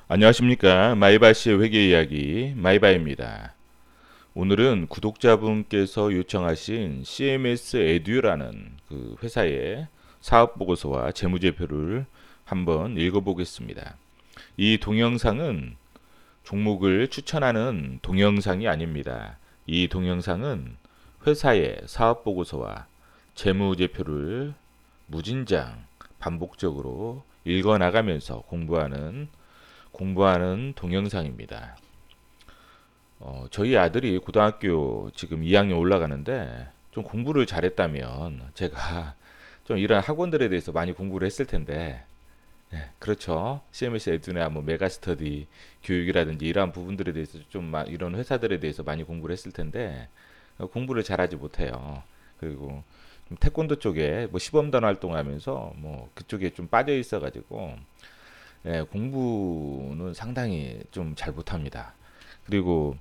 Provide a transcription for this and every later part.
안녕하십니까. 마이바시의 회계 이야기 마이바입니다. 오늘은 구독자분께서 요청하신 CMS 에듀라는 그 회사의 사업 보고서와 재무제표를 한번 읽어보겠습니다. 이 동영상은 종목을 추천하는 동영상이 아닙니다. 이 동영상은 회사의 사업 보고서와 재무제표를 무진장 반복적으로 읽어나가면서 공부하는 동영상입니다. 저희 아들이 고등학교 지금 2학년 올라가는데 좀 공부를 잘했다면 제가 좀 이런 학원들에 대해서 많이 공부를 했을 텐데, 그렇죠. CMS 에듀나 뭐 메가스터디 교육이라든지 이러한 부분들에 대해서 이런 회사들에 대해서 많이 공부를 했을 텐데 공부를 잘하지 못해요. 그리고 좀 태권도 쪽에 뭐 시범단 활동하면서 뭐 그쪽에 좀 빠져 있어가지고 공부는 상당히 좀 잘 못합니다. 그리고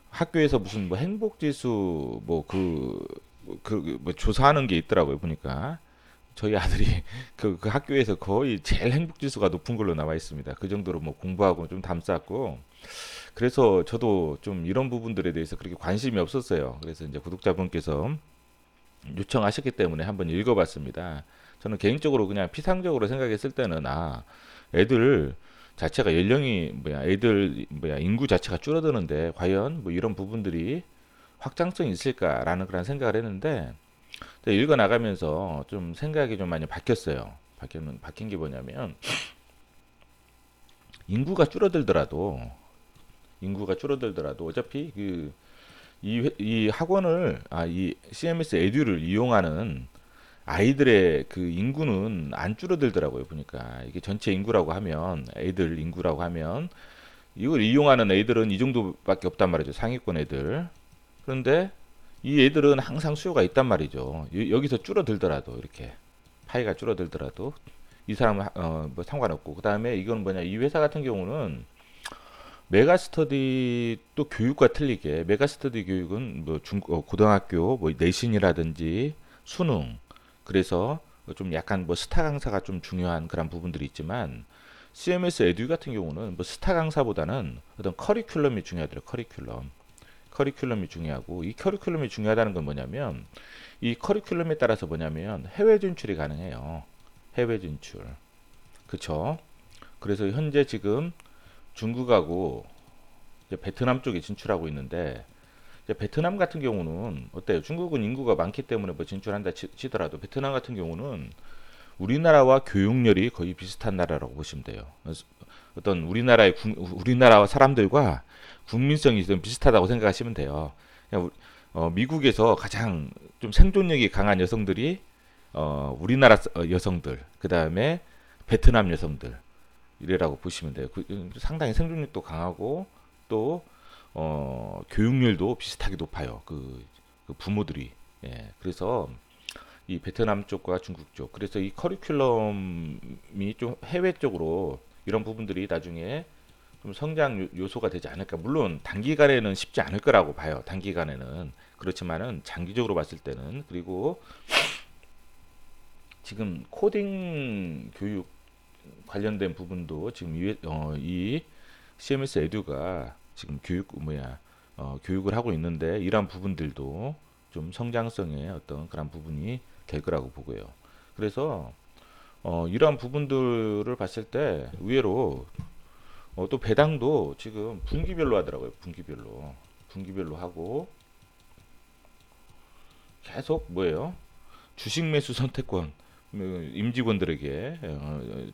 학교에서 무슨 뭐 행복지수 뭐 조사하는 게 있더라고요 보니까 저희 아들이 그 학교에서 거의 제일 행복지수가 높은 걸로 나와 있습니다. 그 정도로 뭐 공부하고 좀 담쌌고 그래서 저도 좀 이런 부분들에 대해서 그렇게 관심이 없었어요. 그래서 이제 구독자분께서 요청하셨기 때문에 한번 읽어봤습니다. 저는 개인적으로 그냥 피상적으로 생각했을 때는 애들 자체가 연령이 애들 인구 자체가 줄어드는데 과연 뭐 이런 부분들이 확장성이 있을까라는 그런 생각을 했는데 읽어 나가면서 좀 생각이 좀 많이 바뀌었어요. 바뀐 게 뭐냐면 인구가 줄어들더라도 어차피 이 학원을 이 CMS 에듀를 이용하는 아이들의 그 인구는 안 줄어들더라고요. 보니까 이게 전체 인구라고 하면 애들 인구라고 하면 이걸 이용하는 애들은 이 정도밖에 없단 말이죠. 상위권 애들. 그런데 이 애들은 항상 수요가 있단 말이죠. 여기서 줄어들더라도 이렇게 파이가 줄어들더라도 이 사람은 뭐 상관없고 그 다음에 이건 뭐냐 이 회사 같은 경우는 메가스터디 또 교육과 틀리게 메가스터디 교육은 뭐 고등학교 뭐 내신이라든지 수능 그래서 좀 약간 뭐 스타 강사가 좀 중요한 그런 부분들이 있지만 CMS 에듀 같은 경우는 뭐 스타 강사보다는 어떤 커리큘럼이 중요하더라고요. 커리큘럼이 중요하고 이 커리큘럼이 중요하다는 건 뭐냐면 이 커리큘럼에 따라서 뭐냐면 해외 진출이 가능해요. 해외 진출. 그쵸? 그래서 현재 지금 중국하고 이제 베트남 쪽에 진출하고 있는데 이제 베트남 같은 경우는 어때요? 중국은 인구가 많기 때문에 뭐 진출한다 치더라도 베트남 같은 경우는 우리나라와 교육열이 거의 비슷한 나라라고 보시면 돼요. 어떤 우리나라 사람들과 국민성이 좀 비슷하다고 생각하시면 돼요. 미국에서 가장 좀 생존력이 강한 여성들이 우리나라 여성들, 그 다음에 베트남 여성들 이래라고 보시면 돼요. 상당히 생존력도 강하고 또 교육률도 비슷하게 높아요. 그 부모들이. 그래서 이 베트남 쪽과 중국 쪽. 그래서 이 커리큘럼이 좀 해외 쪽으로 이런 부분들이 나중에 좀 성장 요소가 되지 않을까. 물론 단기간에는 쉽지 않을 거라고 봐요. 단기간에는. 그렇지만은 장기적으로 봤을 때는 그리고 지금 코딩 교육 관련된 부분도 지금 이 CMS 에듀가 지금 교육을 하고 있는데 이러한 부분들도 좀 성장성의 어떤 그런 부분이 될 거라고 보고요. 그래서 이러한 부분들을 봤을 때 의외로 또 배당도 지금 분기별로 하더라고요. 분기별로 하고 계속 뭐예요? 주식 매수 선택권 임직원들에게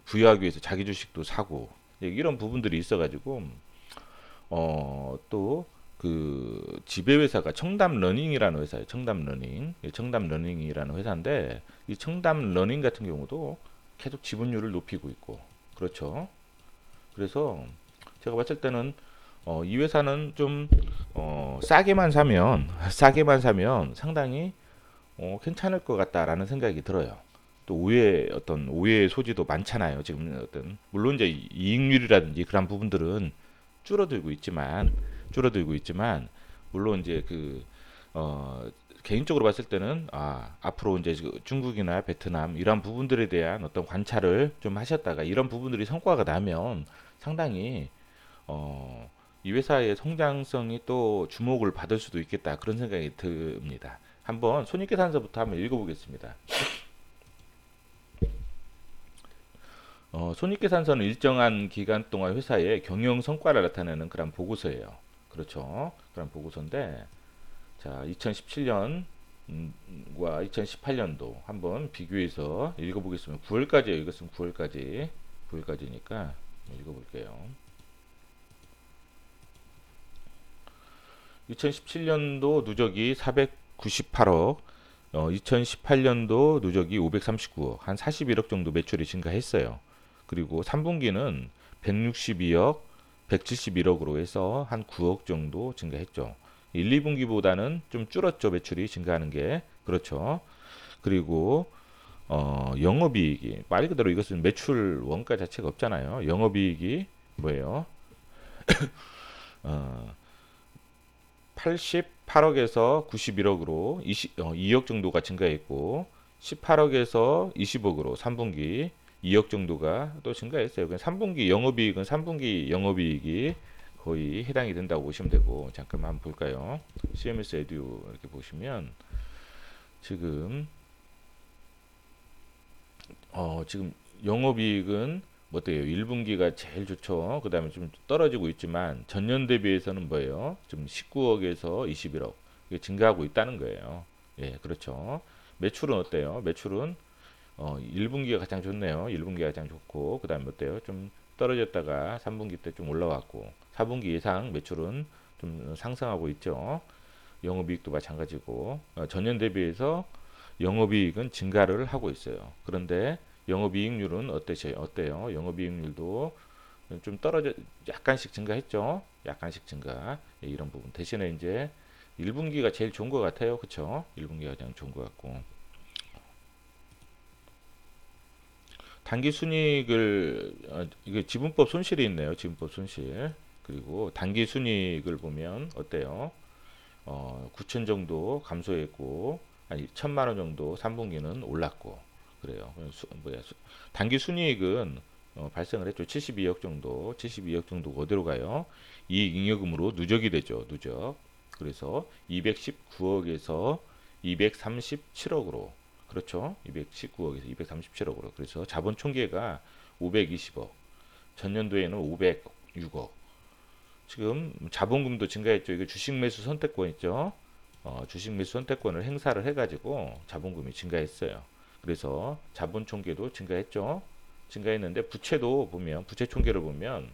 부여하기 위해서 자기 주식도 사고 이런 부분들이 있어가지고 또 그 지배회사가 청담러닝이라는 회사예요. 청담러닝이라는 회사인데 이 청담러닝 같은 경우도 계속 지분율을 높이고 있고 그렇죠. 그래서 제가 봤을 때는 이 회사는 좀 싸게만 사면 상당히 괜찮을 것 같다라는 생각이 들어요. 또 어떤 오해의 소지도 많잖아요. 지금 어떤 물론 이제 이익률이라든지 그런 부분들은 줄어들고 있지만 물론 이제 개인적으로 봤을 때는 앞으로 이제 중국이나 베트남 이런 부분들에 대한 어떤 관찰을 좀 하셨다가 이런 부분들이 성과가 나면 상당히 어, 이 회사의 성장성이 또 주목을 받을 수도 있겠다 그런 생각이 듭니다. 한번 손익계산서부터 한번 읽어보겠습니다. 손익계산서는 일정한 기간 동안 회사의 경영 성과를 나타내는 그런 보고서예요. 그렇죠? 그런 보고서인데, 자, 2017년과 2018년도 한번 비교해서 읽어보겠습니다. 9월까지예요. 이것은 9월까지. 9월까지니까 읽어볼게요. 2017년도 누적이 498억, 2018년도 누적이 539억, 한 41억 정도 매출이 증가했어요. 그리고 3분기는 162억, 171억으로 해서 한 9억 정도 증가했죠. 1, 2분기보다는 좀 줄었죠. 매출이 증가하는 게. 그렇죠. 그리고 영업이익이 말 그대로 이것은 매출 원가 자체가 없잖아요. 영업이익이 뭐예요? 어, 88억에서 91억으로 2억 정도가 증가했고 18억에서 20억으로 3분기 2억 정도가 또 증가했어요. 3분기 영업이익은 3분기 영업이익이 거의 해당이 된다고 보시면 되고 잠깐만 한번 볼까요? CMS 에듀 이렇게 보시면 지금 지금 영업이익은 뭐 어때요? 1분기가 제일 좋죠. 그 다음에 좀 떨어지고 있지만 전년 대비해서는 뭐예요? 좀 19억에서 21억 이게 증가하고 있다는 거예요. 예, 그렇죠. 매출은 어때요? 매출은 1분기가 가장 좋네요. 1분기가 가장 좋고 그 다음에 어때요? 좀 떨어졌다가 3분기 때 좀 올라왔고 4분기 예상 매출은 좀 상승하고 있죠. 영업이익도 마찬가지고 전년 대비해서 영업이익은 증가를 하고 있어요. 그런데 영업이익률은 어때요? 영업이익률도 좀 떨어져 약간씩 증가했죠. 약간씩 증가. 예, 이런 부분 대신에 이제 1분기가 제일 좋은 것 같아요. 그쵸? 1분기가 가장 좋은 것 같고 단기 순이익을 이게 지분법 손실이 있네요. 지분법 손실. 그리고 단기 순이익을 보면 어때요? 9천 정도 감소했고 아니 1천만 원 정도 3분기는 올랐고 그래요. 단기 순이익은 발생을 했죠. 72억 정도, 72억 정도 어디로 가요? 이익 잉여금으로 누적이 되죠. 누적. 그래서 219억에서 237억으로 그렇죠. 219억에서 237억으로 그래서 자본 총계가 520억, 전년도에는 506억. 지금 자본금도 증가했죠. 이게 주식 매수 선택권 있죠. 주식 매수 선택권을 행사를 해가지고 자본금이 증가했어요. 그래서 자본 총계도 증가했죠. 증가했는데 부채도 보면 부채 총계를 보면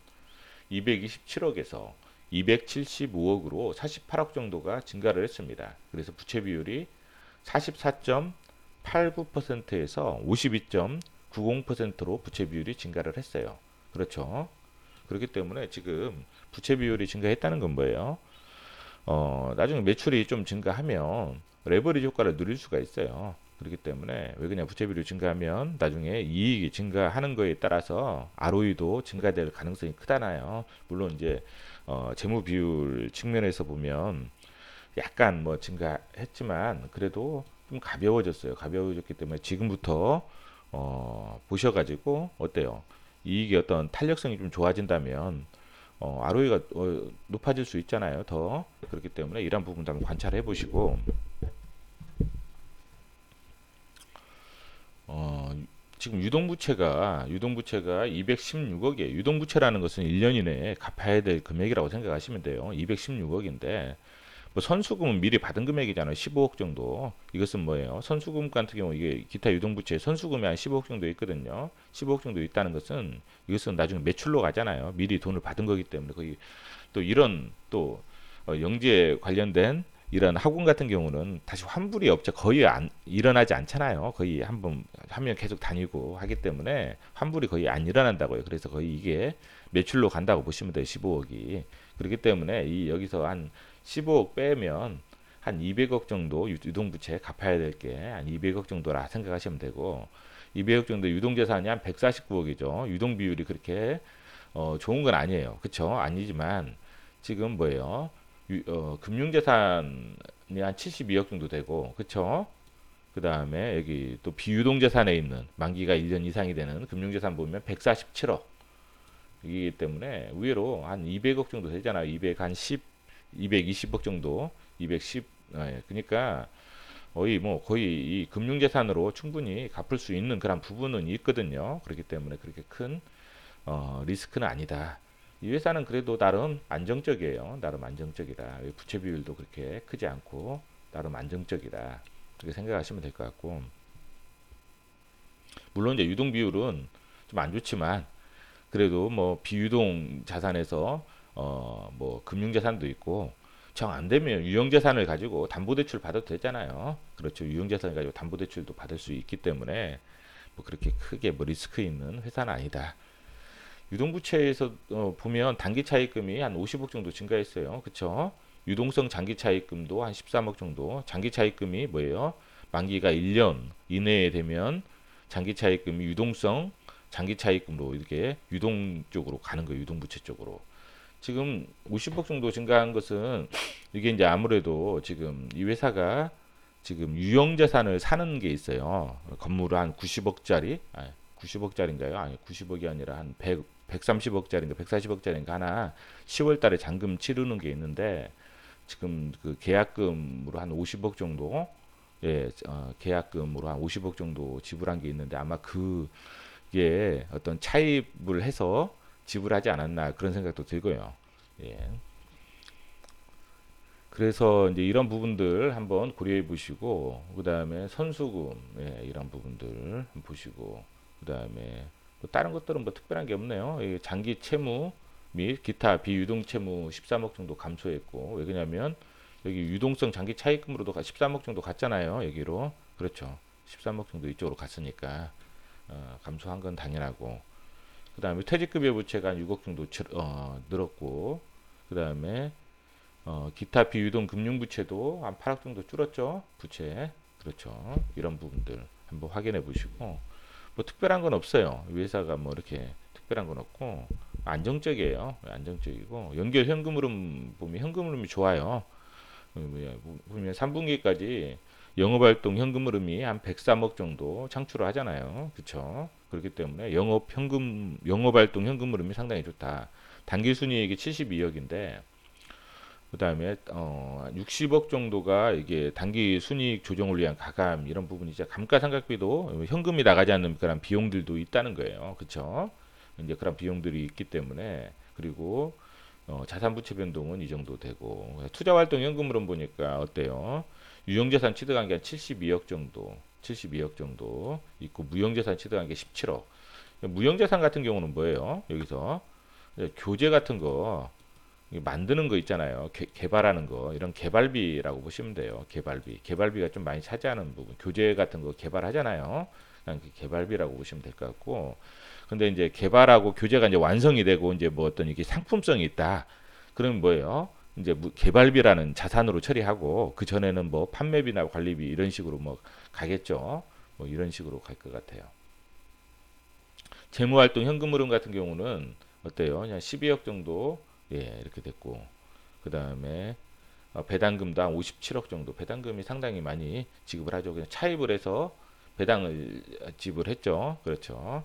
227억에서 275억으로 48억 정도가 증가를 했습니다. 그래서 부채 비율이 44.89%에서 52.90%로 부채 비율이 증가를 했어요. 그렇죠. 그렇기 때문에 지금 부채 비율이 증가했다는 건 뭐예요? 나중에 매출이 좀 증가하면 레버리지 효과를 누릴 수가 있어요. 그렇기 때문에 왜 그냥 부채 비율이 증가하면 나중에 이익이 증가하는 거에 따라서 ROE도 증가될 가능성이 크잖아요. 물론 이제 재무 비율 측면에서 보면 약간 뭐 증가했지만 그래도 좀 가벼워졌어요. 가벼워졌기 때문에 지금부터 보셔가지고 어때요? 이익의 어떤 탄력성이 좀 좋아진다면 ROE가 높아질 수 있잖아요. 더 그렇기 때문에 이런 부분도 한번 관찰해 보시고 지금 유동부채가 216억이에요. 유동부채라는 것은 1년 이내에 갚아야 될 금액이라고 생각하시면 돼요. 216억인데 뭐 선수금은 미리 받은 금액이잖아요. 15억 정도. 이것은 뭐예요? 선수금 같은 경우 이게 기타 유동부채 선수금이 한 15억 정도 있거든요. 15억 정도 있다는 것은 이것은 나중에 매출로 가잖아요. 미리 돈을 받은 거기 때문에 거의 또 이런 또 영지에 관련된 이런 학원 같은 경우는 다시 환불이 없죠. 거의 안 일어나지 않잖아요. 거의 한번 하면 계속 다니고 하기 때문에 환불이 거의 안 일어난다고요. 그래서 거의 이게 매출로 간다고 보시면 돼요. 15억이. 그렇기 때문에 이 여기서 한 15억 빼면 한 200억 정도 유동부채 갚아야 될 게 한 200억 정도라 생각하시면 되고 200억 정도 유동자산이 한 149억이죠. 유동 비율이 그렇게 좋은 건 아니에요. 그쵸? 아니지만 지금 뭐예요? 금융자산이 한 72억 정도 되고 그쵸? 그 다음에 여기 또 비유동자산에 있는 만기가 1년 이상이 되는 금융자산 보면 147억 이기 때문에 의외로 한 200억 정도 되잖아요. 200, 한 10, 220억 정도, 210. 그러니까 거의 이 금융자산으로 충분히 갚을 수 있는 그런 부분은 있거든요. 그렇기 때문에 그렇게 큰 리스크는 아니다. 이 회사는 그래도 나름 안정적이에요. 나름 안정적이다. 부채 비율도 그렇게 크지 않고 나름 안정적이다. 그렇게 생각하시면 될 것 같고, 물론 이제 유동 비율은 좀 안 좋지만 그래도 뭐 비유동 자산에서 뭐 금융 자산도 있고, 정 안 되면 유형 자산을 가지고 담보 대출 받아도 되잖아요. 그렇죠. 유형 자산을 가지고 담보 대출도 받을 수 있기 때문에 뭐 그렇게 크게 뭐 리스크 있는 회사는 아니다. 유동부채에서 보면 단기 차입금이 한 50억 정도 증가했어요. 그쵸? 유동성 장기 차입금도 한 13억 정도. 장기 차입금이 뭐예요? 만기가 1년 이내에 되면 장기 차입금이 유동성 장기 차입금으로 이렇게 유동 쪽으로 가는 거예요. 유동부채 쪽으로. 지금 50억 정도 증가한 것은 이게 이제 아무래도 지금 이 회사가 지금 유형 자산을 사는 게 있어요. 건물을 한 90억짜리, 90억짜리인가요? 아니, 90억이 아니라 한 100, 130억짜리인가 140억짜리인가 하나 10월 달에 잔금 치르는 게 있는데, 지금 그 계약금으로 한 50억 정도, 계약금으로 한 50억 정도 지불한 게 있는데, 아마 그게 어떤 차입을 해서 지불하지 않았나 그런 생각도 들고요. 예. 그래서 이제 이런 부분들 한번 고려해 보시고, 그 다음에 선수금, 이런 부분들 보시고, 그 다음에 또 다른 것들은 뭐 특별한 게 없네요. 장기 채무 및 기타 비유동 채무 13억 정도 감소했고, 왜 그러냐면 여기 유동성 장기 차입금으로도 13억 정도 갔잖아요. 여기로. 그렇죠. 13억 정도 이쪽으로 갔으니까 감소한 건 당연하고, 그 다음에 퇴직급여 부채가 한 6억 정도 늘었고, 그 다음에 기타 비유동 금융부채도 한 8억 정도 줄었죠. 부채. 그렇죠. 이런 부분들 한번 확인해 보시고, 뭐 특별한 건 없어요. 이 회사가 뭐 이렇게 특별한 건 없고 안정적이에요. 안정적이고, 연결 현금 흐름 보면 현금 흐름이 좋아요. 보면 3분기까지 영업활동 현금 흐름이 한 103억 정도 창출을 하잖아요. 그렇죠? 그렇기 때문에 영업활동 현금 흐름이 상당히 좋다. 단기순이익이 72억인데, 그 다음에 60억 정도가 이게 단기 순이익 조정을 위한 가감, 이런 부분이 이제 감가상각비도 현금이 나가지 않는 그런 비용들도 있다는 거예요. 그렇죠? 이제 그런 비용들이 있기 때문에, 그리고 자산 부채 변동은 이 정도 되고, 투자 활동 현금으로 보니까 어때요? 유형자산 취득한 게 한 72억 정도, 72억 정도 있고, 무형자산 취득한 게 17억. 무형자산 같은 경우는 뭐예요? 여기서 교재 같은 거 만드는 거 있잖아요. 개발하는 거, 이런 개발비라고 보시면 돼요. 개발비가 좀 많이 차지하는 부분. 교재 같은 거 개발하잖아요. 그냥 개발비라고 보시면 될 것 같고. 근데 이제 개발하고 교재가 이제 완성이 되고 이제 뭐 어떤 이게 상품성이 있다. 그러면 뭐예요? 이제 개발비라는 자산으로 처리하고, 그 전에는 뭐 판매비나 관리비 이런 식으로 뭐 가겠죠. 뭐 이런 식으로 갈 것 같아요. 재무활동 현금 흐름 같은 경우는 어때요? 그냥 12억 정도, 이렇게 됐고, 그 다음에 배당금도 한 57억 정도, 배당금이 상당히 많이 지급을 하죠. 그냥 차입을 해서 배당을 지불했죠. 그렇죠.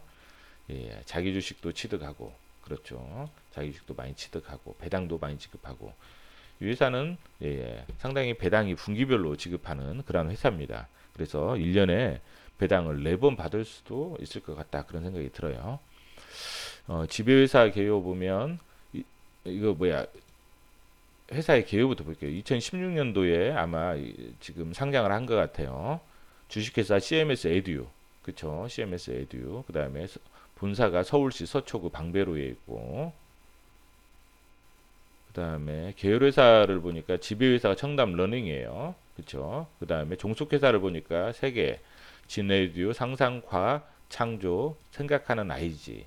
자기 주식도 취득하고, 그렇죠. 자기 주식도 많이 취득하고, 배당도 많이 지급하고, 이 회사는 상당히 배당이 분기별로 지급하는 그런 회사입니다. 그래서 1년에 배당을 4번 받을 수도 있을 것 같다, 그런 생각이 들어요. 지배회사 개요 보면 이거 뭐야, 회사의 개요부터 볼게요. 2016년도에 아마 지금 상장을 한 것 같아요. 주식회사 CMS 에듀, 그쵸? CMS 에듀. 그 다음에 본사가 서울시 서초구 방배로에 있고, 그 다음에 계열회사를 보니까 지배회사가 청담 러닝이에요. 그쵸? 그 다음에 종속회사를 보니까 3개, 진에듀, 상상과 창조, 생각하는 IG,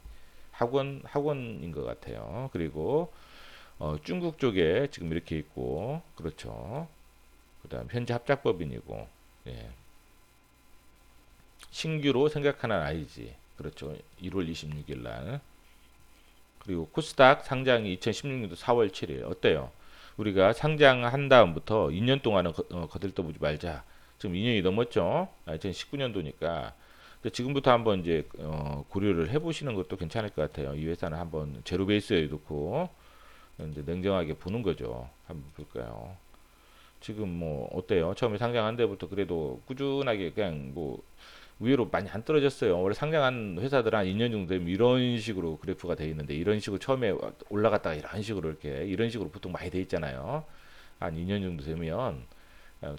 학원인 것 같아요. 그리고 중국 쪽에 지금 이렇게 있고, 그렇죠. 그 다음 현재 합작법인이고, 예. 신규로 생각하는 IG, 그렇죠. 1월 26일 날. 그리고 코스닥 상장이 2016년도 4월 7일. 어때요? 우리가 상장한 다음부터 2년 동안은 거들떠보지 말자. 지금 2년이 넘었죠. 2019년도니까 지금부터 한번 이제 고려를 해보시는 것도 괜찮을 것 같아요. 이 회사는 한번 제로 베이스에 놓고 이제 냉정하게 보는 거죠. 한번 볼까요? 지금 뭐 어때요? 처음에 상장한 데부터 그래도 꾸준하게 그냥 뭐 의외로 많이 안 떨어졌어요. 원래 상장한 회사들 한 2년 정도 되면 이런 식으로 그래프가 돼 있는데 이런 식으로 처음에 올라갔다가 이런 식으로 이런 식으로 보통 많이 돼 있잖아요. 한 2년 정도 되면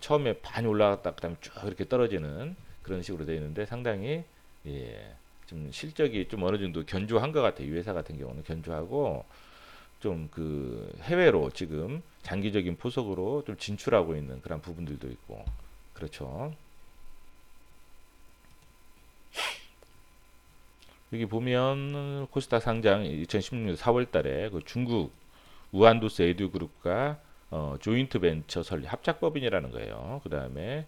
처음에 많이 올라갔다 그다음에 쭉 이렇게 떨어지는 그런 식으로 돼 있는데 상당히 예, 좀 실적이 좀 어느 정도 견조한 것 같아요. 이 회사 같은 경우는 견조하고 좀 그 해외로 지금 장기적인 포석으로 좀 진출하고 있는 그런 부분들도 있고 그렇죠. 여기 보면 코스닥 상장 2016년 4월 달에 그 중국 우한도스 에듀그룹과 조인트 벤처 설립 합작법인이라는 거예요. 그 다음에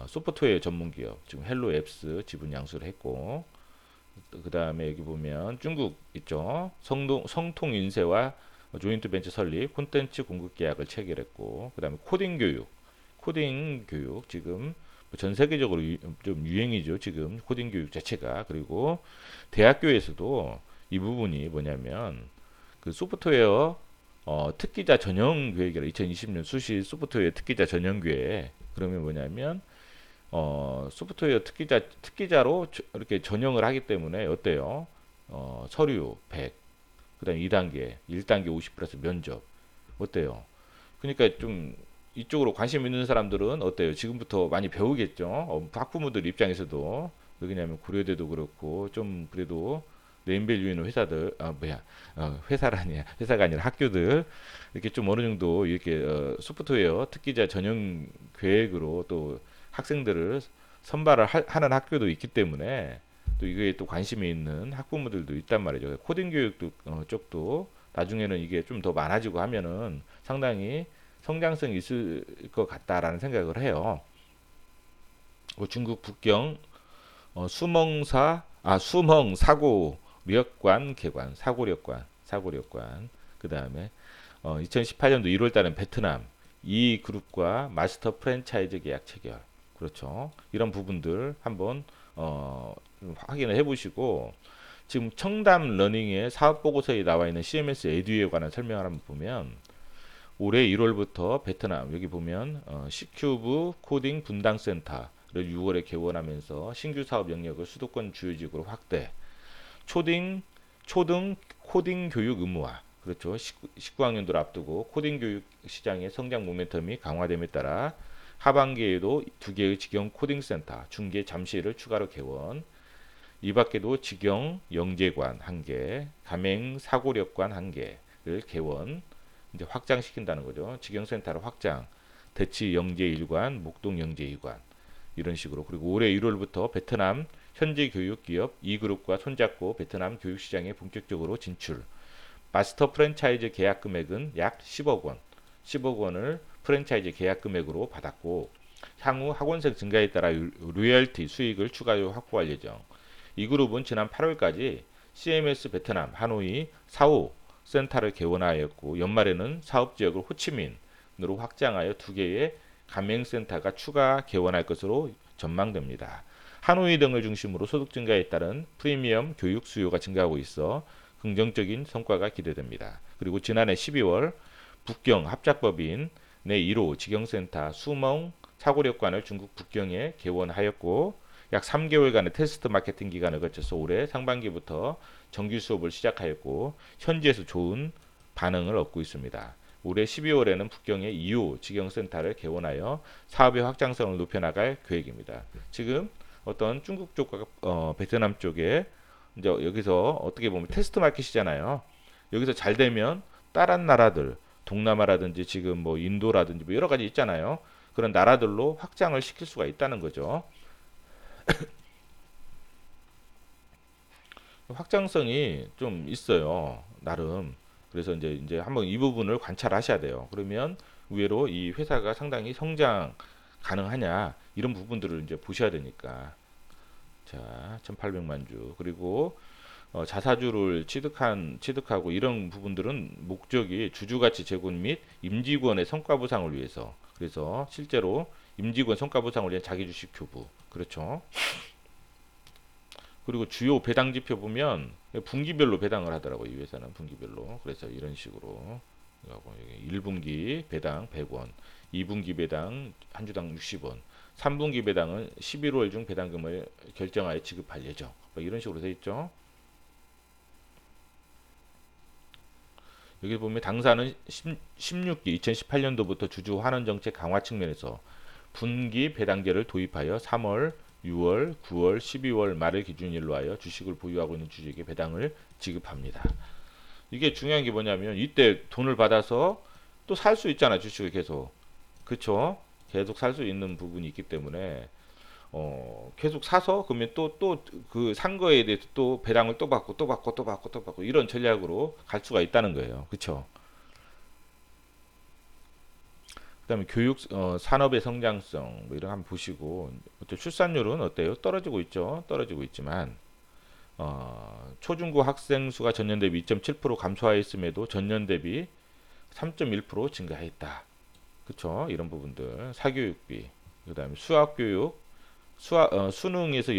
소프트웨어 전문 기업 지금 헬로 앱스 지분 양수를 했고 그 다음에 여기 보면 중국 있죠. 성통 인쇄와 조인트 벤처 설립 콘텐츠 공급 계약을 체결했고 그 다음에 코딩 교육 지금 전 세계적으로 좀 유행이죠. 지금 코딩 교육 자체가. 그리고 대학교에서도 이 부분이 뭐냐면 그 소프트웨어 특기자 전형 교육이라 2020년 수시 소프트웨어 특기자 전형 교육 그러면 뭐냐면 소프트웨어 특기자로 이렇게 전형을 하기 때문에 어때요? 서류 100, 그다음 2단계, 1단계 50 플러스 면접 어때요? 그러니까 좀 이쪽으로 관심 있는 사람들은 어때요? 지금부터 많이 배우겠죠? 학부모들 입장에서도 왜냐하면 고려대도 그렇고 좀 그래도 네임밸류 있는 회사들 회사가 아니라 학교들 이렇게 좀 어느 정도 이렇게 소프트웨어 특기자 전형 계획으로 또 학생들을 선발을 하는 학교도 있기 때문에 또 이거에 또 관심이 있는 학부모들도 있단 말이죠. 코딩 교육도 쪽도 나중에는 이게 좀 더 많아지고 하면은 상당히 성장성이 있을 것 같다라는 생각을 해요. 중국 북경 수멍 사고력관 개관 사고력관 그 다음에 2018년도 1월 달엔 베트남 이 그룹과 마스터 프랜차이즈 계약 체결 그렇죠. 이런 부분들 한번 확인을 해보시고 지금 청담 러닝의 사업 보고서에 나와 있는 CMS 에듀에 관한 설명을 한번 보면 올해 1월부터 베트남 여기 보면 C큐브 코딩 분당 센터를 6월에 개원하면서 신규 사업 영역을 수도권 주요지구로 확대. 초등 코딩 교육 의무화. 그렇죠. 19학년도를 앞두고 코딩 교육 시장의 성장 모멘텀이 강화됨에 따라 하반기에도 두 개의 직영 코딩 센터, 중계 잠실을 추가로 개원. 이 밖에도 직영 영재관 1개, 가맹 사고력관 1개를 개원. 이제 확장시킨다는 거죠. 직영센터를 확장, 대치 영재 1관, 목동 영재 2관 이런 식으로. 그리고 올해 1월부터 베트남 현지 교육 기업 2그룹과 손잡고 베트남 교육 시장에 본격적으로 진출. 마스터 프랜차이즈 계약 금액은 약 10억 원, 10억 원을 프랜차이즈 계약 금액으로 받았고 향후 학원생 증가에 따라 로열티 수익을 추가로 확보할 예정. 이 그룹은 지난 8월까지 CMS 베트남 하노이 사호 센터를 개원하였고 연말에는 사업 지역을 호치민으로 확장하여 두 개의 가맹센터가 추가 개원할 것으로 전망됩니다. 하노이 등을 중심으로 소득 증가에 따른 프리미엄 교육 수요가 증가하고 있어 긍정적인 성과가 기대됩니다. 그리고 지난해 12월 북경 합작법인 내 1호 직영센터 수멍 사고력관을 중국 북경에 개원하였고 약 3개월간의 테스트 마케팅 기간을 거쳐서 올해 상반기부터 정규 수업을 시작하였고 현지에서 좋은 반응을 얻고 있습니다. 올해 12월에는 북경의 2호 직영센터를 개원하여 사업의 확장성을 높여나갈 계획입니다. 지금 어떤 중국 쪽과 베트남 쪽에 이제 여기서 어떻게 보면 테스트 마켓이잖아요. 여기서 잘 되면 다른 나라들 동남아라든지 지금 뭐 인도라든지 뭐 여러 가지 있잖아요. 그런 나라들로 확장을 시킬 수가 있다는 거죠. 확장성이 좀 있어요. 나름. 그래서 이제 한번 이 부분을 관찰하셔야 돼요. 그러면 의외로 이 회사가 상당히 성장 가능하냐 이런 부분들을 이제 보셔야 되니까. 자, 1,800만 주. 그리고 자사주를 취득하고 이런 부분들은 목적이 주주가치 제공 및 임직원의 성과 보상을 위해서. 그래서 실제로 임직원 성과 보상을 위한 자기 주식 교부. 그렇죠. 그리고 주요 배당 지표 보면 분기별로 배당을 하더라고요. 이 회사는 분기별로. 그래서 이런 식으로 1분기 배당 100원, 2분기 배당 한 주당 60원, 3분기 배당은 11월 중 배당금을 결정하여 지급할 예정. 뭐 이런 식으로 돼 있죠. 여기 보면 당사는 16기 2018년도부터 주주 환원 정책 강화 측면에서 분기 배당제를 도입하여 3월, 6월, 9월, 12월 말을 기준일로 하여 주식을 보유하고 있는 주주에게 배당을 지급합니다. 이게 중요한 게 뭐냐면 이때 돈을 받아서 또 살 수 있잖아, 주식을 계속. 그쵸? 계속 살 수 있는 부분이 있기 때문에 계속 사서 그러면 또 그 산 거에 대해서 또 배당을 또 받고 또 받고 또 받고 또 받고 이런 전략으로 갈 수가 있다는 거예요. 그쵸? 그다음에 교육 산업의 성장성 뭐 이런 거 한번 보시고 출산율은 어때요? 떨어지고 있죠. 떨어지고 있지만 초중고 학생 수가 전년 대비 2.7% 감소하였음에도 전년 대비 3.1% 증가했다. 그쵸? 이런 부분들 사교육비 그다음에 수학교육 수능에서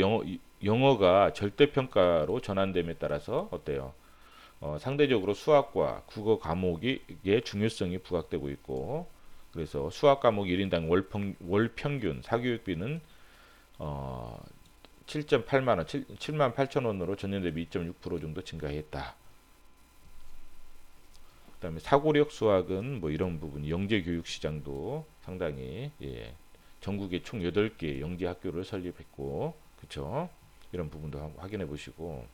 영어가 절대평가로 전환됨에 따라서 어때요? 상대적으로 수학과 국어 과목의 중요성이 부각되고 있고 그래서 수학 과목 1인당 월 평균 사교육비는 어, 7.8만 원, 7만 8천 원으로 전년 대비 2.6% 정도 증가했다. 그다음에 사고력 수학은 뭐 이런 부분 영재 교육 시장도 상당히 전국에 총 8개 영재 학교를 설립했고 그쵸? 이런 부분도 한번 확인해 보시고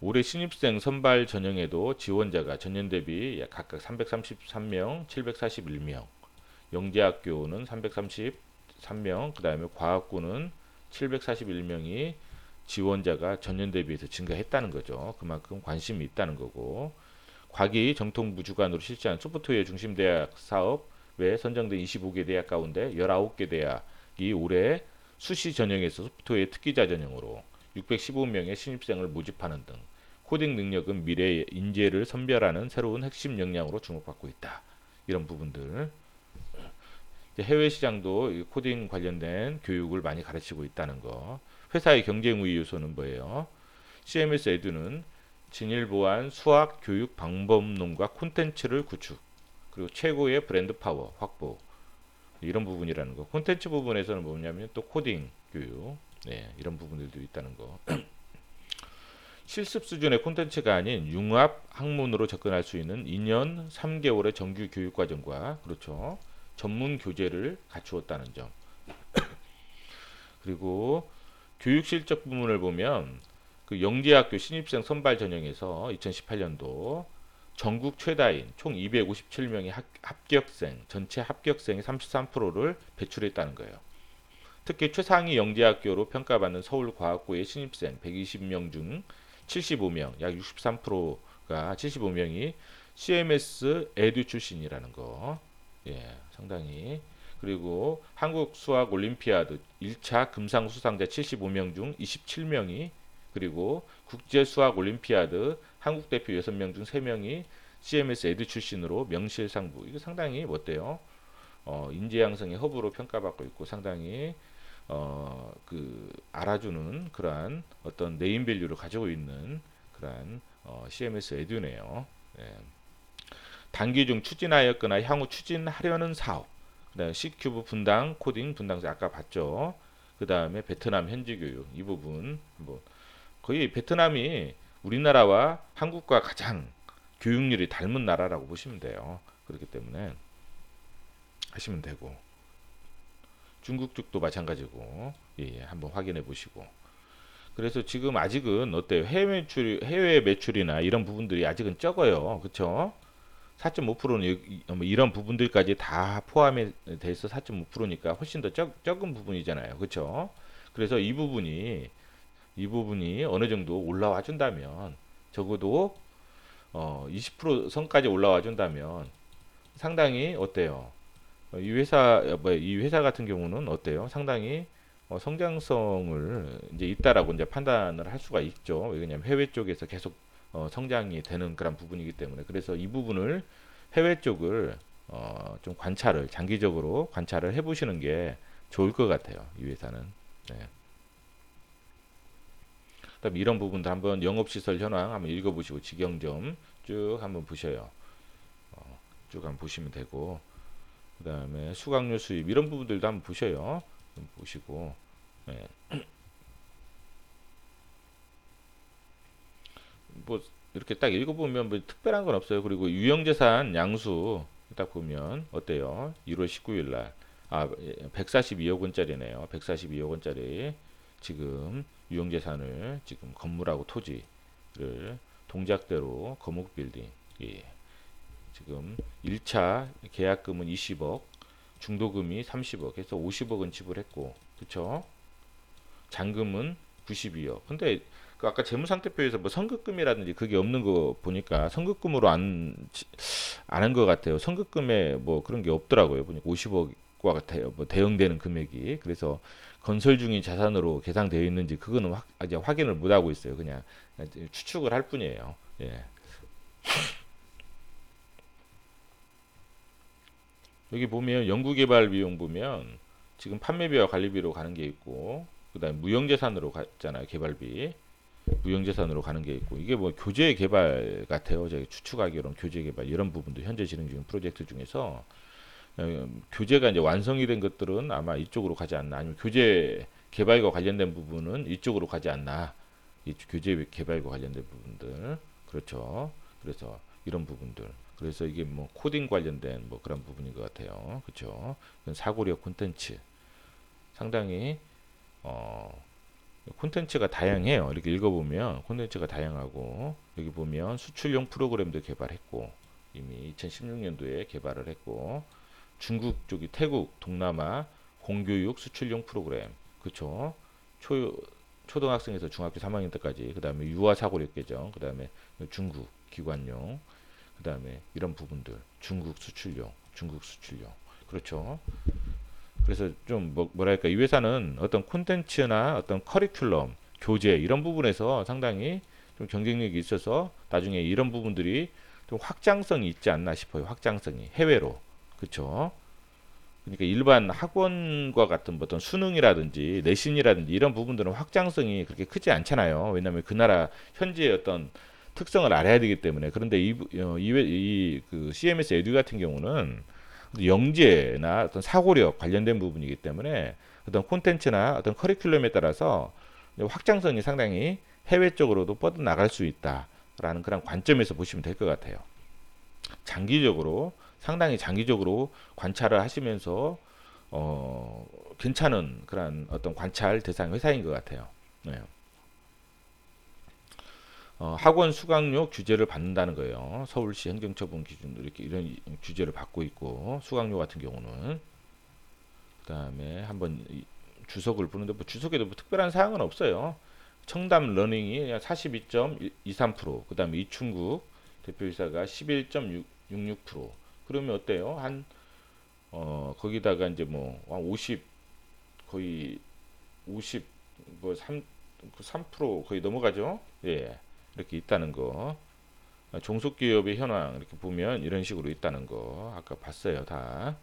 올해 신입생 선발 전형에도 지원자가 전년 대비 각각 333명, 741명, 영재학교는 333명, 그 다음에 과학고는 741명이 지원자가 전년 대비해서 증가했다는 거죠. 그만큼 관심이 있다는 거고 과기 정통부 주관으로 실시한 소프트웨어 중심 대학 사업에 선정된 25개 대학 가운데 19개 대학이 올해 수시 전형에서 소프트웨어 특기자 전형으로 615명의 신입생을 모집하는 등 코딩 능력은 미래의 인재를 선별하는 새로운 핵심 역량으로 주목받고 있다. 이런 부분들 해외 시장도 코딩 관련된 교육을 많이 가르치고 있다는 거. 회사의 경쟁 우위 요소는 뭐예요? CMS 에듀는 진일 보안 수학 교육 방법론과 콘텐츠를 구축 그리고 최고의 브랜드 파워 확보 이런 부분이라는 거. 콘텐츠 부분에서는 뭐냐면 또 코딩 교육 이런 부분들도 있다는 거. 실습 수준의 콘텐츠가 아닌 융합 학문으로 접근할 수 있는 2년 3개월의 정규 교육 과정과 그렇죠. 전문 교재를 갖추었다는 점. 그리고 교육 실적 부분을 보면 그 영재학교 신입생 선발 전형에서 2018년도 전국 최다인 총 257명의 합격생, 전체 합격생의 33%를 배출했다는 거예요. 특히 최상위 영재학교로 평가받는 서울과학고의 신입생 120명 중 75명, 약 63%가 75명이 CMS 에듀 출신이라는 거. 상당히. 그리고 한국 수학 올림피아드 1차 금상 수상자 75명 중 27명이 그리고 국제 수학 올림피아드 한국 대표 6명 중 3명이 CMS 에듀 출신으로 명실상부. 이거 상당히 어때요? 인재 양성의 허브로 평가받고 있고 상당히 그 알아주는 그러한 어떤 네임밸류를 가지고 있는 그러한 CMS 에듀네요. 단기 중 추진하였거나 향후 추진하려는 사업. 그다음에 C큐브 분당 코딩 분당세 아까 봤죠. 그 다음에 베트남 현지 교육 이 부분 뭐 거의 베트남이 우리나라와 한국과 가장 교육률이 닮은 나라라고 보시면 돼요. 그렇기 때문에 하시면 되고 중국 쪽도 마찬가지고 한번 확인해 보시고 그래서 지금 아직은 어때요? 해외 매출이나 이런 부분들이 아직은 적어요. 그렇죠? 4.5%는 이런 부분들까지 다 포함이 돼서 4.5%니까 훨씬 더 적은 부분이잖아요. 그렇죠? 그래서 이 부분이 어느 정도 올라와 준다면 적어도 20% 선까지 올라와 준다면 상당히 어때요? 이 회사 같은 경우는 어때요? 상당히 성장성을 이제 있다라고 이제 판단을 할 수가 있죠. 왜냐하면 해외 쪽에서 계속 성장이 되는 그런 부분이기 때문에 그래서 이 부분을 해외 쪽을 좀 장기적으로 관찰을 해보시는 게 좋을 것 같아요. 이 회사는. 네. 그다음에 이런 부분들 한번 영업시설 현황 한번 읽어보시고 직영점 쭉 한번 보셔요. 쭉 한번 보시면 되고 그다음에 수강료 수입 이런 부분들도 한번 보셔요. 좀 보시고 예. 뭐 이렇게 딱 읽어보면 뭐 특별한 건 없어요. 그리고 유형재산 양수 딱 보면 어때요? 1월 19일 날 142억 원짜리네요. 142억 원짜리 지금 유형재산을 지금 건물하고 토지를 동작대로 거목빌딩 예. 지금 1차 계약금은 20억, 중도금이 30억 해서 50억은 지불했고, 그쵸? 잔금은 92억. 근데 그 아까 재무상태표에서 뭐 선급금이라든지 그게 없는 거 보니까 선급금으로 안 한 것 같아요. 선급금에 뭐 그런 게 없더라고요. 보니까 50억과 같아요. 뭐 대응되는 금액이. 그래서 건설 중인 자산으로 계상되어 있는지 그거는 아직 확인을 못 하고 있어요. 그냥 추측을 할 뿐이에요. 예. 여기 보면 연구개발 비용 보면 지금 판매비와 관리비로 가는 게 있고 그다음에 무형재산으로 갔잖아요. 개발비. 무형재산으로 가는 게 있고 이게 뭐 교재 개발 같아요. 제가 추측하기로는 교재 개발 이런 부분도 현재 진행 중인 프로젝트 중에서 교재가 이제 완성이 된 것들은 아마 이쪽으로 가지 않나 아니면 교재 개발과 관련된 부분은 이쪽으로 가지 않나 이 교재 개발과 관련된 부분들 그렇죠. 그래서 이런 부분들 그래서 이게 뭐 코딩 관련된 뭐 그런 부분인 것 같아요. 그렇죠. 사고력 콘텐츠 상당히 어 콘텐츠가 다양해요. 이렇게 읽어보면 콘텐츠가 다양하고 여기 보면 수출용 프로그램도 개발했고 이미 2016년도에 개발을 했고 중국 쪽이 태국, 동남아 공교육 수출용 프로그램 그쵸? 초등학생에서 중학교 3학년 때까지 그 다음에 유아 사고력 개정 그 다음에 중국 기관용 그 다음에 이런 부분들 중국 수출용 그렇죠. 그래서 좀 뭐랄까 이 회사는 어떤 콘텐츠나 어떤 커리큘럼 교재 이런 부분에서 상당히 좀 경쟁력이 있어서 나중에 이런 부분들이 좀 확장성이 있지 않나 싶어요. 확장성이 해외로 그렇죠. 그러니까 일반 학원과 같은 어떤 수능이라든지 내신이라든지 이런 부분들은 확장성이 그렇게 크지 않잖아요. 왜냐하면 그 나라 현지의 어떤 특성을 알아야 되기 때문에 그런데 그 CMS 에듀 같은 경우는 영재나 어떤 사고력 관련된 부분이기 때문에 어떤 콘텐츠나 어떤 커리큘럼에 따라서 확장성이 상당히 해외 쪽으로도 뻗어 나갈 수 있다라는 그런 관점에서 보시면 될 것 같아요. 장기적으로 상당히 장기적으로 관찰을 하시면서 괜찮은 그런 어떤 관찰 대상 회사인 것 같아요. 네. 학원 수강료 규제를 받는다는 거예요. 서울시 행정처분 기준으로 이렇게 이런 규제를 받고 있고 수강료 같은 경우는 그다음에 한번 주석을 보는데 뭐 주석에도 뭐 특별한 사항은 없어요. 청담 러닝이 42.23% 그다음에 이충국 대표이사가 11.66% 그러면 어때요? 한 거기다가 이제 뭐50 거의 50뭐3% 거의 넘어가죠. 예. 이렇게 있다는 거. 종속기업의 현황 이렇게 보면 이런 식으로 있다는 거 아까 봤어요 다.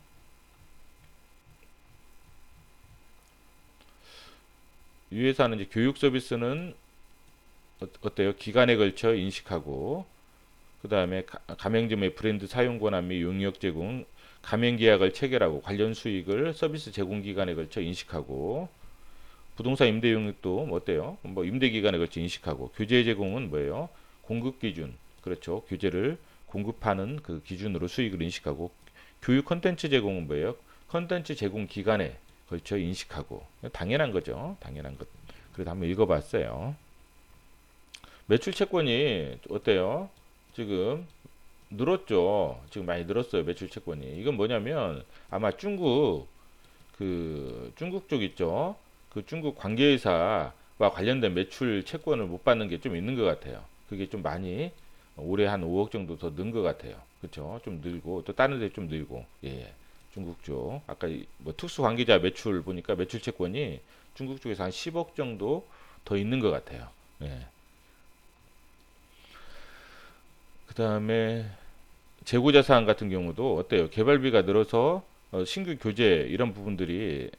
이 회사는 이제 교육 서비스는 어때요? 기간에 걸쳐 인식하고 그 다음에 가맹점의 브랜드 사용 권한 및 용역 제공 가맹 계약을 체결하고 관련 수익을 서비스 제공 기간에 걸쳐 인식하고 부동산 임대 용역도 뭐 어때요? 뭐 임대 기간에 걸쳐 인식하고 교재 제공은 뭐예요? 공급 기준 그렇죠. 교재를 공급하는 그 기준으로 수익을 인식하고 교육 컨텐츠 제공은 뭐예요? 컨텐츠 제공 기간에 걸쳐 인식하고 당연한 거죠. 당연한 것. 그래도 한번 읽어봤어요. 매출 채권이 어때요? 지금 늘었죠. 지금 많이 늘었어요. 매출 채권이. 이건 뭐냐면 아마 중국 쪽 있죠. 그 중국 관계회사와 관련된 매출 채권을 못 받는 게 좀 있는 것 같아요. 그게 좀 많이 올해 한 5억 정도 더 는 것 같아요. 그렇죠? 좀 늘고 또 다른 데 좀 늘고 예. 중국 쪽 아까 뭐 특수 관계자 매출 보니까 매출 채권이 중국 쪽에서 한 10억 정도 더 있는 것 같아요. 예. 그 다음에 재고자산 같은 경우도 어때요? 개발비가 늘어서 신규 교재 이런 부분들이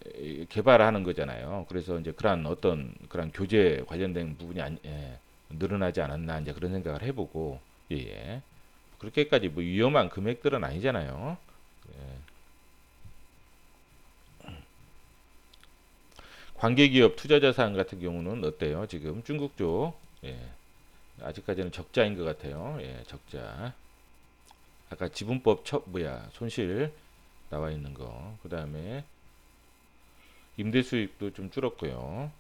개발하는 거잖아요. 그래서 이제 그런 어떤 그런 교재 관련된 부분이 늘어나지 않았나 이제 그런 생각을 해보고 예, 예. 그렇게까지 뭐 위험한 금액들은 아니잖아요. 예. 관계기업 투자자산 같은 경우는 어때요? 지금 중국 쪽 예. 아직까지는 적자인 것 같아요. 예, 적자. 아까 지분법 손실 나와 있는 거. 그 다음에 임대 수익도 좀 줄었고요.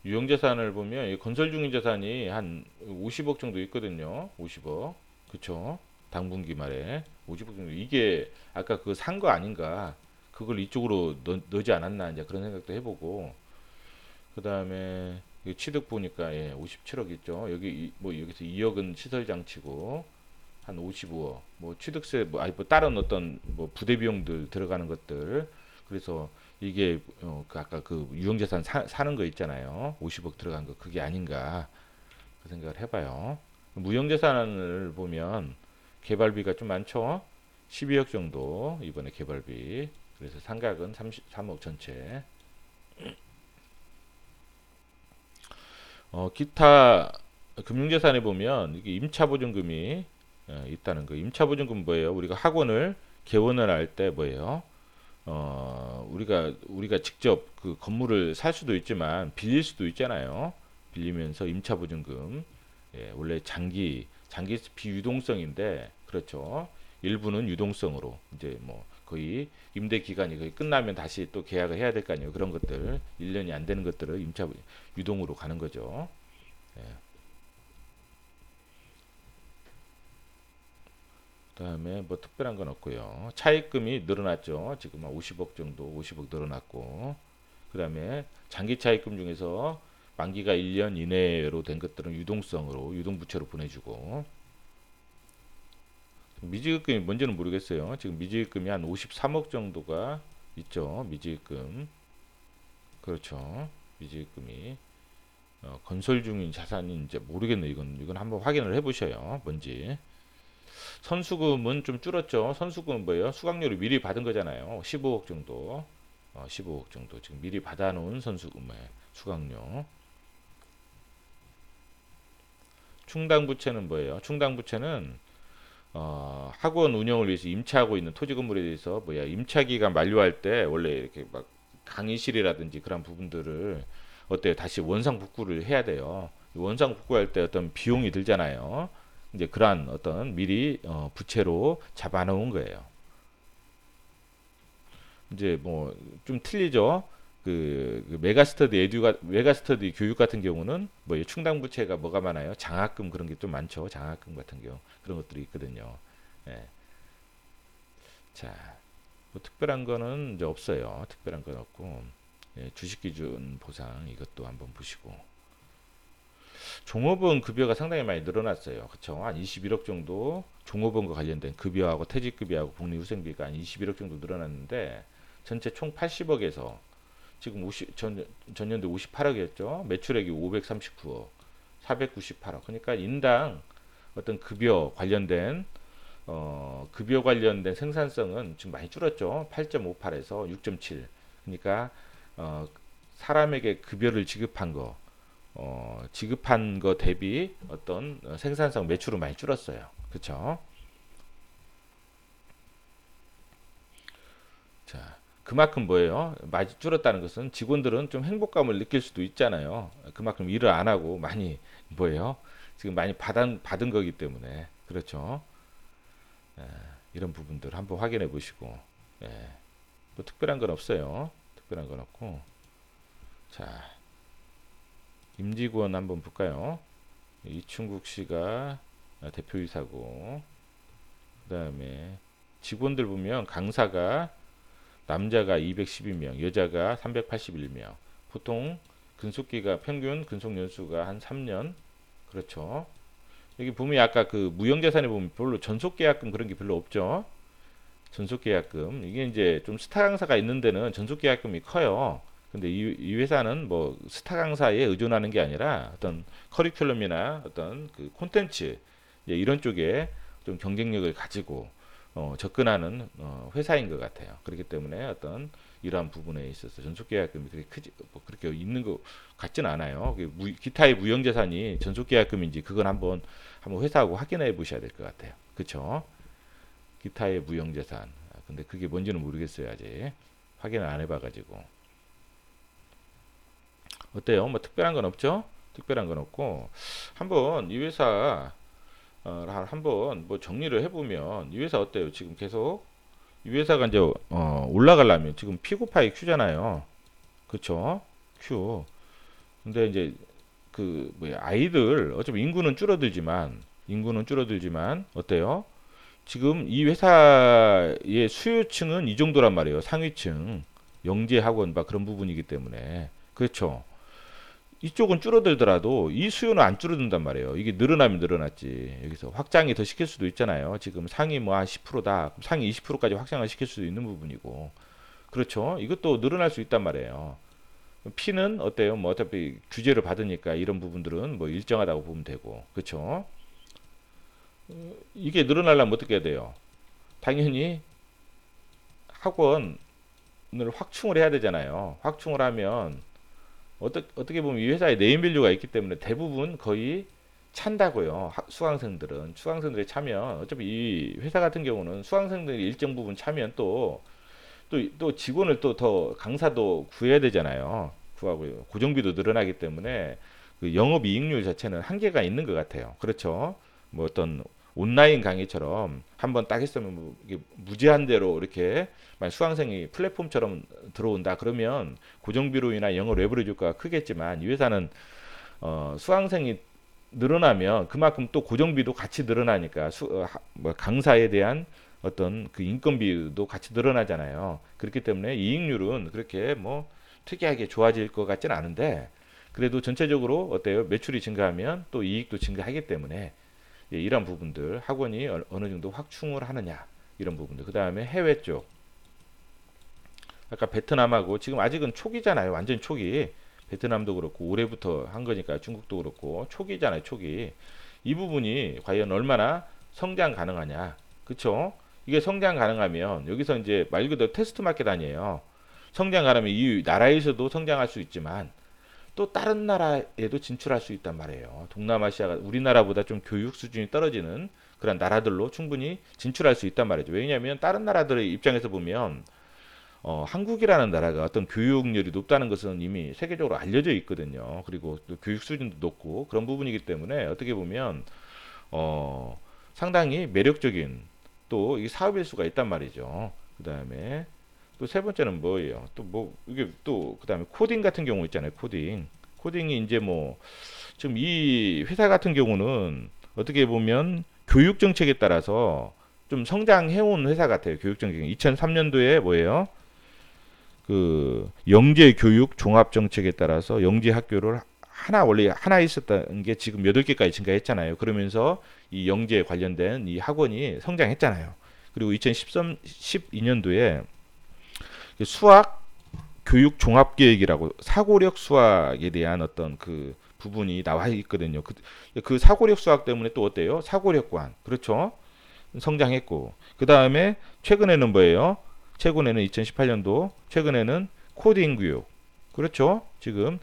유형자산을 보면 건설 중인 자산이 한 50억 정도 있거든요. 50억. 그쵸? 당분기 말에 50억 정도. 이게 아까 그 산 거 아닌가? 그걸 이쪽으로 넣지 않았나? 이제 그런 생각도 해보고. 그 다음에 취득 보니까 57억 있죠. 뭐 여기서 2억은 시설 장치고 한 55억. 뭐 취득세 뭐 다른 어떤 뭐 부대 비용들 들어가는 것들. 그래서 이게 그 아까 그 유형자산 사는 거 있잖아요. 50억 들어간 거 그게 아닌가 그 생각을 해봐요. 무형자산을 보면 개발비가 좀 많죠. 12억 정도 이번에 개발비. 그래서 상각은 33억 전체. 기타 금융자산에 보면 이게 임차보증금이 있다는 거. 임차보증금 뭐예요? 우리가 학원을 개원을 할 때 뭐예요? 우리가 직접 그 건물을 살 수도 있지만 빌릴 수도 있잖아요. 빌리면서 임차보증금. 예, 원래 장기 비유동성인데 그렇죠. 일부는 유동성으로 이제 뭐 거의 임대 기간이 거의 끝나면 다시 또 계약을 해야 될 거 아니에요. 그런 것들 1년이 안 되는 것들을 임차 유동으로 가는 거죠. 예. 그다음에 뭐 특별한 건 없고요. 차입금이 늘어났죠. 지금 한 50억 정도, 50억 늘어났고. 그다음에 장기 차입금 중에서 만기가 1년 이내로 된 것들은 유동성으로 유동부채로 보내주고 미지급금이 뭔지는 모르겠어요. 지금 미지급금이 한 53억 정도가 있죠. 미지급금. 그렇죠. 미지급금이 건설 중인 자산이 이제 모르겠네. 이건 한번 확인을 해보셔요. 뭔지. 선수금은 좀 줄었죠. 선수금은 뭐예요? 수강료를 미리 받은 거잖아요. 15억 정도. 15억 정도 지금 미리 받아놓은 선수금의 수강료. 충당부채는 뭐예요? 충당부채는 학원 운영을 위해서 임차하고 있는 토지 건물에 대해서 임차기간 만료할 때 원래 이렇게 막 강의실이라든지 그런 부분들을 어때요? 다시 원상 복구를 해야 돼요. 원상 복구할 때 어떤 비용이 들잖아요. 이제 그러한 어떤 미리 부채로 잡아놓은 거예요. 이제 뭐 좀 틀리죠. 그 메가스터디 교육 같은 경우는 뭐 충당 부채가 뭐가 많아요? 장학금 그런 게 좀 많죠. 장학금 같은 경우 그런 것들이 있거든요. 예. 자, 뭐 특별한 거는 이제 없어요. 특별한 건 없고 주식 기준 보상 이것도 한번 보시고 종업원 급여가 상당히 많이 늘어났어요. 그쵸? 한 21억 정도 종업원과 관련된 급여하고 퇴직급여하고 복리후생비가 한 21억 정도 늘어났는데 전체 총 80억에서 지금 전년도 58억이었죠. 매출액이 539억, 498억. 그러니까 인당 어떤 급여 관련된 생산성은 지금 많이 줄었죠. 8.58에서 6.7. 그러니까 사람에게 급여를 지급한 거 대비 어떤 생산성 매출은 많이 줄었어요. 그렇죠? 자, 그만큼 뭐예요? 많이 줄었다는 것은 직원들은 좀 행복감을 느낄 수도 있잖아요. 그만큼 일을 안 하고 많이 뭐예요? 지금 많이 받은 거기 때문에 그렇죠. 예, 이런 부분들 한번 확인해 보시고 예, 뭐 특별한 건 없어요. 특별한 건 없고 자 임직원 한번 볼까요? 이충국 씨가 대표이사고 그 다음에 직원들 보면 강사가 남자가 212명, 여자가 381명. 보통 평균 근속 연수가 한 3년. 그렇죠. 여기 보면 아까 그 무형자산에 보면 별로 전속계약금 그런 게 별로 없죠. 전속계약금. 이게 이제 좀 스타 강사가 있는 데는 전속계약금이 커요. 근데 이 회사는 뭐 스타 강사에 의존하는 게 아니라 어떤 커리큘럼이나 어떤 그 콘텐츠 이런 쪽에 좀 경쟁력을 가지고 접근하는 회사인 것 같아요. 그렇기 때문에 어떤 이러한 부분에 있어서 전속계약금이 그렇게 크지 뭐 그렇게 있는 것 같지는 않아요. 기타의 무형자산이 전속계약금인지 그건 한번 회사하고 확인해 보셔야 될 것 같아요. 그렇죠? 기타의 무형자산. 근데 그게 뭔지는 모르겠어요. 아직 확인을 안 해봐가지고. 어때요? 뭐 특별한 건 없죠? 특별한 건 없고 한번 이 회사 한번 뭐 정리를 해보면 이 회사 어때요? 지금 계속 이 회사가 이제 올라가려면 지금 피고파이 Q잖아요. 그쵸? Q. 근데 이제 그 뭐야 아이들 어차피 인구는 줄어들지만 어때요? 지금 이 회사의 수요층은 이 정도란 말이에요. 상위층, 영재 학원 막 그런 부분이기 때문에 그렇죠. 이쪽은 줄어들더라도 이 수요는 안 줄어든단 말이에요. 이게 늘어나면 늘어났지. 여기서 확장이 더 시킬 수도 있잖아요. 지금 상위 뭐 한 10%다. 상위 20%까지 확장을 시킬 수도 있는 부분이고. 그렇죠. 이것도 늘어날 수 있단 말이에요. P는 어때요? 뭐 어차피 규제를 받으니까 이런 부분들은 뭐 일정하다고 보면 되고. 그렇죠. 이게 늘어나려면 어떻게 해야 돼요? 당연히 학원을 확충을 해야 되잖아요. 확충을 하면 어떻게 보면 이 회사에 네임밸류가 있기 때문에 대부분 거의 찬다고요. 수강생들이 차면 어차피 이 회사 같은 경우는 수강생들이 일정 부분 차면 또 직원을 또 더 강사도 구해야 되잖아요. 구하고요. 고정비도 늘어나기 때문에 그 영업 이익률 자체는 한계가 있는 것 같아요. 그렇죠? 뭐 어떤 온라인 강의처럼 한번 딱 했으면 뭐 이게 무제한대로 이렇게 만약 수강생이 플랫폼처럼 들어온다 그러면 고정비로 인한 영업 레버리지 효과가 크겠지만 이 회사는 수강생이 늘어나면 그만큼 또 고정비도 같이 늘어나니까 뭐 강사에 대한 어떤 그 인건비도 같이 늘어나잖아요. 그렇기 때문에 이익률은 그렇게 뭐 특이하게 좋아질 것 같지는 않은데 그래도 전체적으로 어때요? 매출이 증가하면 또 이익도 증가하기 때문에 예, 이런 부분들 학원이 어느 정도 확충을 하느냐 이런 부분들 그 다음에 해외 쪽 아까 베트남하고 지금 아직은 초기잖아요. 완전 초기. 베트남도 그렇고 올해부터 한 거니까 중국도 그렇고 초기잖아요. 초기. 이 부분이 과연 얼마나 성장 가능하냐. 그쵸? 이게 성장 가능하면 여기서 이제 말 그대로 테스트 마켓 아니에요. 성장 가능하면 이 나라에서도 성장할 수 있지만 또 다른 나라에도 진출할 수 있단 말이에요. 동남아시아가 우리나라보다 좀 교육 수준이 떨어지는 그런 나라들로 충분히 진출할 수 있단 말이죠. 왜냐하면 다른 나라들의 입장에서 보면 한국이라는 나라가 어떤 교육열이 높다는 것은 이미 세계적으로 알려져 있거든요. 그리고 또 교육 수준도 높고 그런 부분이기 때문에 어떻게 보면 상당히 매력적인 또 이 사업일 수가 있단 말이죠. 그 다음에 또 세 번째는 뭐예요? 또 뭐 이게 또 그다음에 코딩 같은 경우 있잖아요. 코딩이 이제 뭐 지금 이 회사 같은 경우는 어떻게 보면 교육 정책에 따라서 좀 성장해온 회사 같아요. 교육 정책. 2003년도에 뭐예요? 그 영재 교육 종합 정책에 따라서 영재 학교를 원래 하나 있었던 게 지금 8개까지 증가했잖아요. 그러면서 이 영재 관련된 이 학원이 성장했잖아요. 그리고 2012년도에 수학 교육 종합 계획이라고 사고력 수학에 대한 어떤 그 부분이 나와 있거든요. 그 사고력 수학 때문에 또 어때요? 사고력관. 그렇죠? 성장했고. 그 다음에 최근에는 뭐예요? 최근에는 2018년도 최근에는 코딩 교육. 그렇죠? 지금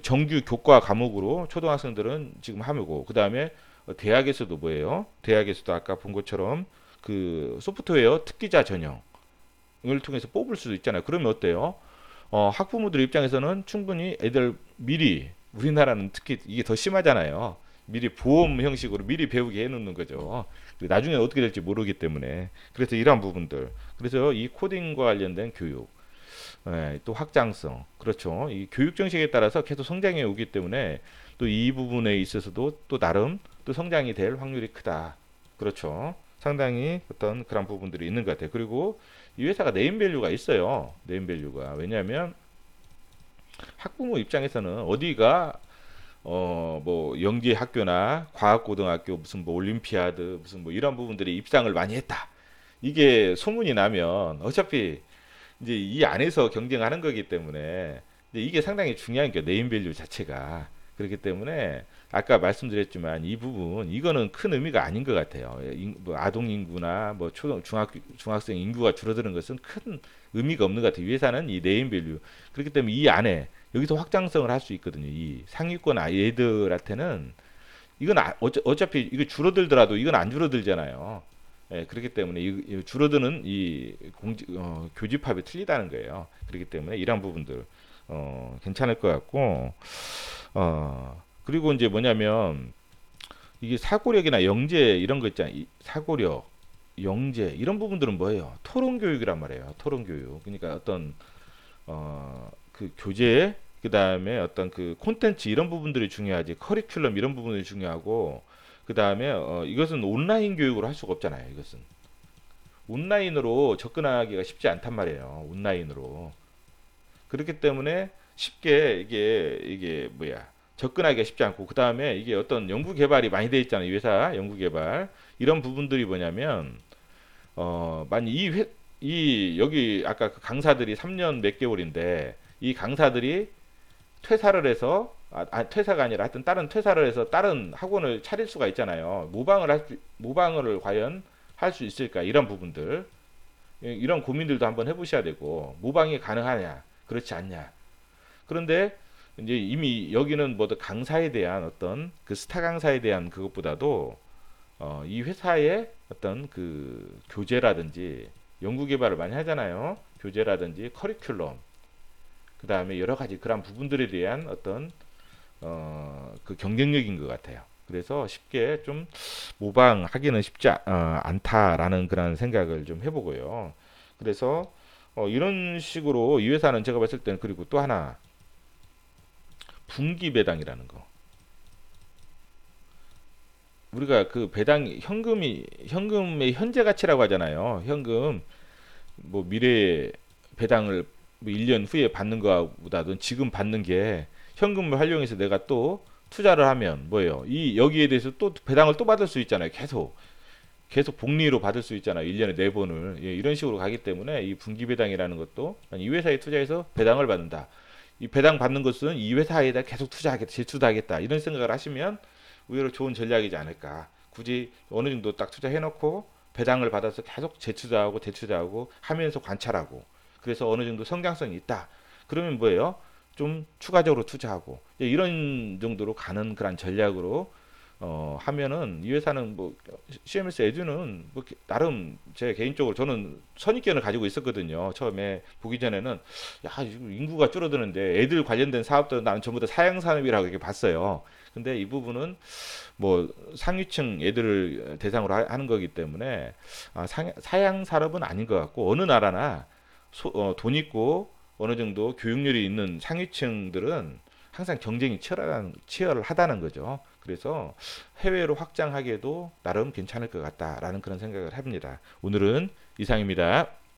정규 교과 과목으로 초등학생들은 지금 하고 그 다음에 대학에서도 뭐예요? 대학에서도 아까 본 것처럼 그 소프트웨어 특기자 전형을 통해서 뽑을 수도 있잖아요. 그러면 어때요? 학부모들 입장에서는 충분히 애들 미리 우리나라는 특히 이게 더 심하잖아요. 미리 보험 형식으로 미리 배우게 해놓는 거죠. 나중에 어떻게 될지 모르기 때문에 그래서 이러한 부분들 그래서 이 코딩과 관련된 교육 예, 또 확장성 그렇죠. 이 교육 정책에 따라서 계속 성장해 오기 때문에 또 이 부분에 있어서도 또 나름 또 성장이 될 확률이 크다. 그렇죠. 상당히 어떤 그런 부분들이 있는 것 같아요. 그리고 이 회사가 네임밸류가 있어요. 네임밸류가 왜냐하면 학부모 입장에서는 어디가 뭐 영재 학교나 과학고등학교 무슨 뭐 올림피아드 무슨 뭐 이런 부분들이 입상을 많이 했다. 이게 소문이 나면 어차피 이제 이 안에서 경쟁하는 거기 때문에 이제 이게 상당히 중요한 게 네임밸류 자체가 그렇기 때문에 아까 말씀드렸지만 이 부분 이거는 큰 의미가 아닌 것 같아요. 뭐 아동 인구나 뭐 중학생 인구가 줄어드는 것은 큰 의미가 없는 것 같아요. 위에서는 이 네임밸류 그렇기 때문에 이 안에 여기서 확장성을 할 수 있거든요. 이 상위권 아이들한테는 이건 어차피 이거 줄어들더라도 이건 안 줄어들잖아요. 예, 그렇기 때문에 이 줄어드는 이 교집합이 틀리다는 거예요. 그렇기 때문에 이런 부분들 괜찮을 것 같고 그리고 이제 뭐냐면 이게 사고력이나 영재 이런 거 있잖아요. 사고력, 영재 이런 부분들은 뭐예요? 토론 교육이란 말이에요. 토론 교육. 그러니까 어떤 그 교재 그다음에 어떤 그 콘텐츠 이런 부분들이 중요하지. 커리큘럼 이런 부분들이 중요하고 그다음에 이것은 온라인 교육으로 할 수가 없잖아요. 이것은 온라인으로 접근하기가 쉽지 않단 말이에요. 온라인으로. 그렇기 때문에 쉽게 이게 뭐야 접근하기가 쉽지 않고 그 다음에 이게 어떤 연구 개발이 많이 돼 있잖아요. 이 회사 연구 개발 이런 부분들이 뭐냐면 만약 이 여기 아까 그 강사들이 3년 몇 개월인데 이 강사들이 퇴사를 해서 퇴사가 아니라 하여튼 다른 퇴사를 해서 다른 학원을 차릴 수가 있잖아요. 모방을 과연 할 수 있을까 이런 부분들 이런 고민들도 한번 해보셔야 되고 모방이 가능하냐 그렇지 않냐 그런데 이제 이미 여기는 뭐 강사에 대한 어떤 그 스타 강사에 대한 그것보다도 이 회사의 어떤 그 교재라든지 연구 개발을 많이 하잖아요. 교재라든지 커리큘럼 그 다음에 여러 가지 그런 부분들에 대한 어떤 그 경쟁력인 것 같아요. 그래서 쉽게 좀 모방하기는 쉽지 않다라는 그런 생각을 좀 해보고요. 그래서 이런 식으로 이 회사는 제가 봤을 때는 그리고 또 하나 분기 배당이라는 거. 우리가 그 배당 현금의 현재 가치라고 하잖아요. 현금 뭐 미래에 배당을 뭐 1년 후에 받는 거보다는 지금 받는 게 현금을 활용해서 내가 또 투자를 하면 뭐예요? 이 여기에 대해서 또 배당을 또 받을 수 있잖아요. 계속 복리로 받을 수 있잖아요. 1년에 4번을. 예, 이런 식으로 가기 때문에 이 분기 배당이라는 것도 이 회사에 투자해서 배당을 받는다. 이 배당 받는 것은 이 회사에다 계속 투자하겠다, 재투자하겠다 이런 생각을 하시면 의외로 좋은 전략이지 않을까. 굳이 어느 정도 딱 투자해놓고 배당을 받아서 계속 재투자하고 대투자하고 하면서 관찰하고 그래서 어느 정도 성장성이 있다. 그러면 뭐예요? 좀 추가적으로 투자하고 이런 정도로 가는 그런 전략으로 하면은 이 회사는 뭐 CMS 에듀는 뭐 나름 제 개인적으로 저는 선입견을 가지고 있었거든요. 처음에 보기 전에는 야 인구가 줄어드는데 애들 관련된 사업들은 나는 전부 다 사양 산업이라고 이렇게 봤어요. 근데 이 부분은 뭐 상위층 애들을 대상으로 하는 거기 때문에 사양 산업은 아닌 것 같고 어느 나라나 돈 있고 어느 정도 교육열이 있는 상위층들은 항상 경쟁이 치열하다는 거죠. 그래서 해외로 확장하기에도 나름 괜찮을 것 같다라는 그런 생각을 합니다. 오늘은 이상입니다.